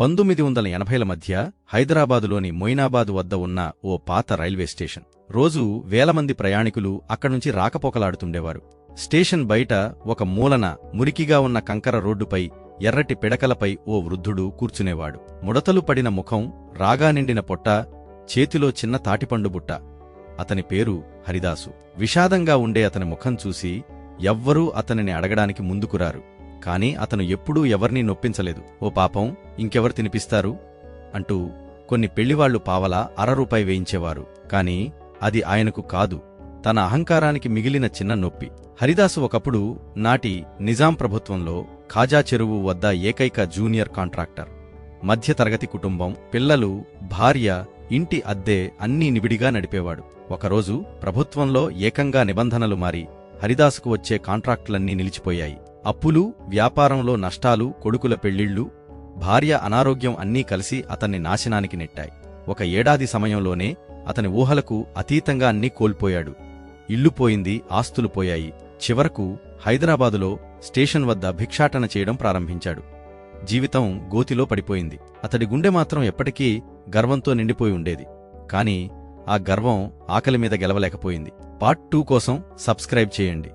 1980ల మధ్య హైదరాబాదులోని మొయినాబాద్ వద్ద ఉన్న ఓ పాత రైల్వే స్టేషన్. రోజూ వేలమంది ప్రయాణికులు అక్కడ్నుంచి రాకపోకలాడుతుండేవారు. స్టేషన్ బయట ఒక మూలన మురికిగా ఉన్న కంకర రోడ్డుపై ఎర్రటి పిడకలపై ఓ వృద్ధుడు కూర్చునేవాడు. ముడతలు పడిన ముఖం, రాగా నిండిన పొట్ట, చేతిలో చిన్న తాటిపండు బుట్ట. అతని పేరు హరిదాసు. విషాదంగా ఉండే అతని ముఖం చూసి ఎవ్వరూ అతనిని అడగడానికి ముందుకురారు. కాని అతను ఎప్పుడూ ఎవర్నీ నొప్పించలేదు. ఓ పాపం, ఇంకెవరు తినిపిస్తారు అంటూ కొన్ని పెళ్లివాళ్లు పావలా ₹1 వేయించేవారు. కాని అది ఆయనకు కాదు, తన అహంకారానికి మిగిలిన చిన్న నొప్పి. హరిదాసు ఒకప్పుడు నాటి నిజాం ప్రభుత్వంలో ఖాజా చెరువు వద్ద ఏకైక జూనియర్ కాంట్రాక్టర్. మధ్యతరగతి కుటుంబం, పిల్లలు, భార్య, ఇంటి అద్దె అన్నీ నిబిడిగా నడిపేవాడు. ఒకరోజు ప్రభుత్వంలో ఏకంగా నిబంధనలు మారి హరిదాసుకు వచ్చే కాంట్రాక్టులన్నీ నిలిచిపోయాయి. అప్పులు, వ్యాపారంలో నష్టాలు, కొడుకుల పెళ్లిళ్లు, భార్య అనారోగ్యం అన్నీ కలిసి అతన్ని నాశనానికి నెట్టాయి. 1 ఏడాది సమయంలోనే అతని ఊహలకు అతీతంగా అన్నీ కోల్పోయాడు. ఇల్లు పోయింది, ఆస్తులు పోయాయి. చివరకు హైదరాబాదులో స్టేషన్ వద్ద భిక్షాటన చేయడం ప్రారంభించాడు. జీవితం గోతిలో పడిపోయింది. అతడి గుండె మాత్రం ఎప్పటికీ గర్వంతో నిండిపోయి ఉండేది. కాని ఆ గర్వం ఆకలి మీద గెలవలేకపోయింది. పార్ట్ 2 కోసం సబ్స్క్రైబ్ చేయండి.